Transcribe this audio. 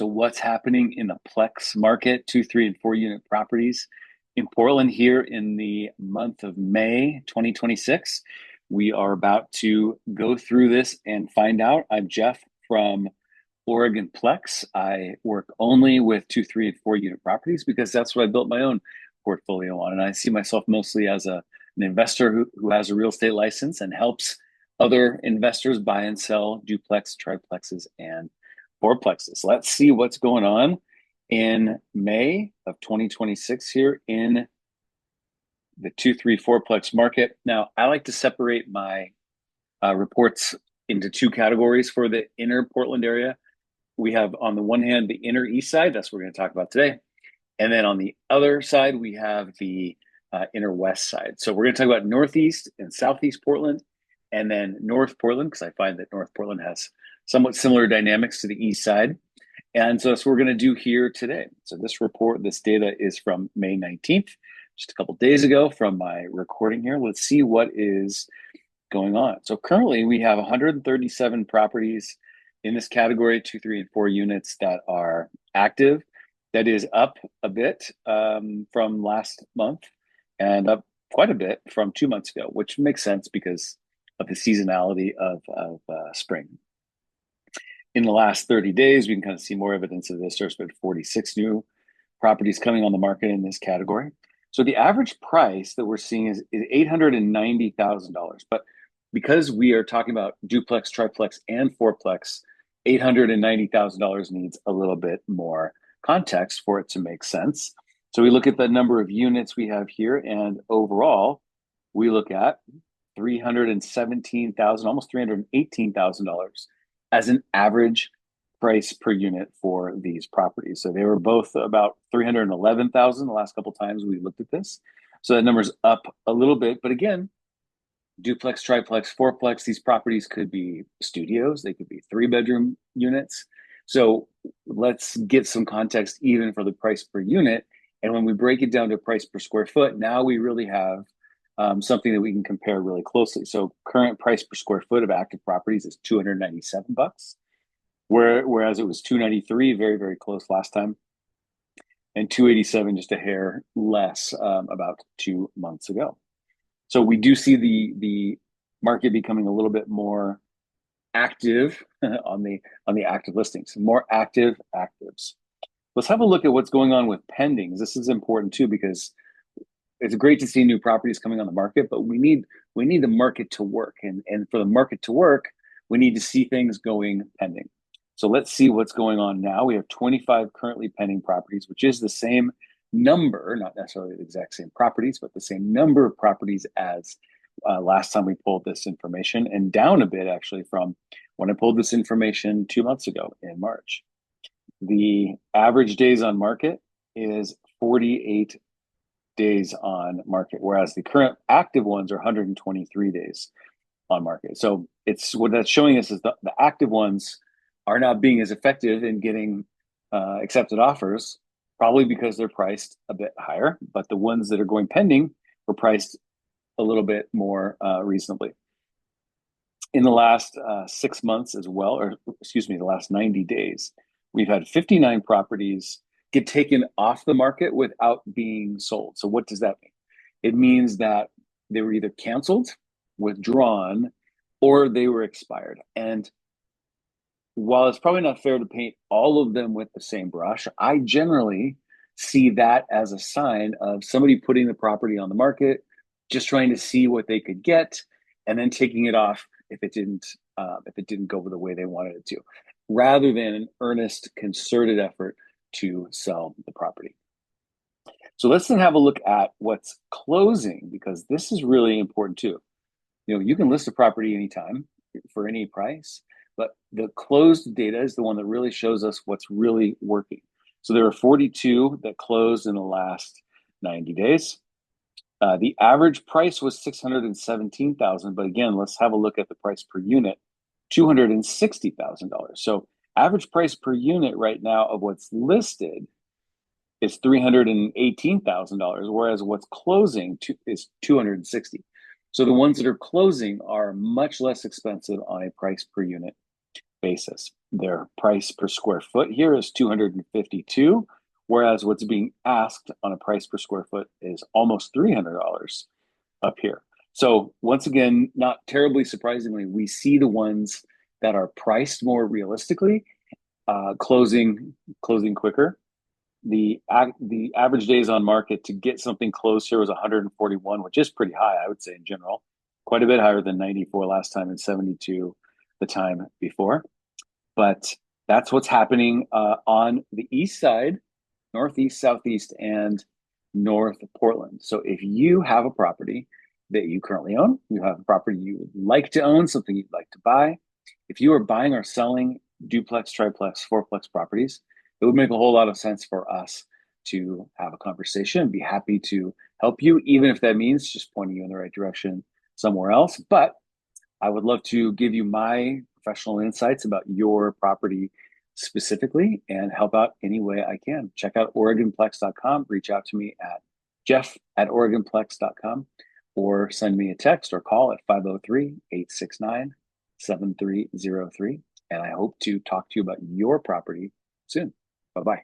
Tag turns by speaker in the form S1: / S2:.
S1: So what's happening in the Plex market, 2, 3, and 4 unit properties in Portland here in the month of May 2026? We are about to go through this and find out. I'm Jeff from Oregon.plex. I work only with 2, 3, and 4 unit properties because that's what I built my own portfolio on. And I see myself mostly as an investor who has a real estate license and helps other investors buy and sell duplex, triplexes, and fourplexes. Let's see what's going on in May of 2026 here in the 2, 3, 4-plex market. Now, I like to separate my reports into two categories for the inner Portland area. We have on the one hand the inner east side, that's what we're going to talk about today. And then on the other side, we have the inner west side. So we're going to talk about northeast and southeast Portland, and then North Portland, because I find that North Portland has somewhat similar dynamics to the east side. And so that's what we're going to do here today. So this data is from May 19th, just a couple days ago from my recording here. Let's see what is going on. So currently we have 137 properties in this category, 2, 3, and 4 units that are active. That is up a bit from last month and up quite a bit from 2 months ago, which makes sense because of the seasonality of spring. In the last 30 days, we can kind of see more evidence of this. There's been 46 new properties coming on the market in this category. So the average price that we're seeing is $890,000. But because we are talking about duplex, triplex, and fourplex, $890,000 needs a little bit more context for it to make sense. So we look at the number of units we have here, and overall, we look at $317,000, almost $318,000 as an average price per unit for these properties. So they were both about $311,000 the last couple times we looked at this. So that number's up a little bit, but again, duplex, triplex, fourplex, these properties could be studios, they could be 3-bedroom units. So let's get some context even for the price per unit. And when we break it down to price per square foot, now we really have something that we can compare really closely. So current price per square foot of active properties is $297, whereas it was $293, very, very close last time, and $287, just a hair less, about 2 months ago. So we do see the market becoming a little bit more active on the active listings, more active actives. Let's have a look at what's going on with pendings. This is important too, because it's great to see new properties coming on the market, but we need the market to work. And for the market to work, we need to see things going pending. So let's see what's going on now. We have 25 currently pending properties, which is the same number, not necessarily the exact same properties, but the same number of properties as last time we pulled this information, and down a bit actually from when I pulled this information 2 months ago in March. The average days on market is 48 days on market, whereas the current active ones are 123 days on market. So it's what that's showing us is the active ones are not being as effective in getting accepted offers, probably because they're priced a bit higher, but the ones that are going pending were priced a little bit more reasonably. In the last 6 months as well, or excuse me, the last 90 days, we've had 59 properties get taken off the market without being sold. So what does that mean? It means that they were either canceled, withdrawn, or they were expired. And while it's probably not fair to paint all of them with the same brush, I generally see that as a sign of somebody putting the property on the market, just trying to see what they could get, and then taking it off if it didn't go the way they wanted it to, rather than an earnest, concerted effort to sell the property. So let's then have a look at what's closing, because this is really important too. You can list a property anytime for any price, but the closed data is the one that really shows us what's really working. So there are 42 that closed in the last 90 days. The average price was $617,000, but again, let's have a look at the price per unit, $260,000. So average price per unit right now of what's listed is $318,000, whereas what's closing is $260,000. So the ones that are closing are much less expensive on a price per unit basis. Their price per square foot here is 252, whereas what's being asked on a price per square foot is almost $300 up here. So once again, not terribly surprisingly, we see the ones that are priced more realistically, closing quicker. The average days on market to get something closed here was 141, which is pretty high, I would say, in general. Quite a bit higher than 94 last time and 72 the time before. But that's what's happening on the east side, northeast, southeast, and north Portland. So if you have a property that you currently own, you have a property you would like to own, something you'd like to buy, if you are buying or selling duplex, triplex, fourplex properties, it would make a whole lot of sense for us to have a conversation and be happy to help you, even if that means just pointing you in the right direction somewhere else. But I would love to give you my professional insights about your property specifically and help out any way I can. Check out oregonplex.com. Reach out to me at jeff@oregonplex.com or send me a text or call at 503-869-7303. And I hope to talk to you about your property soon. Bye-bye.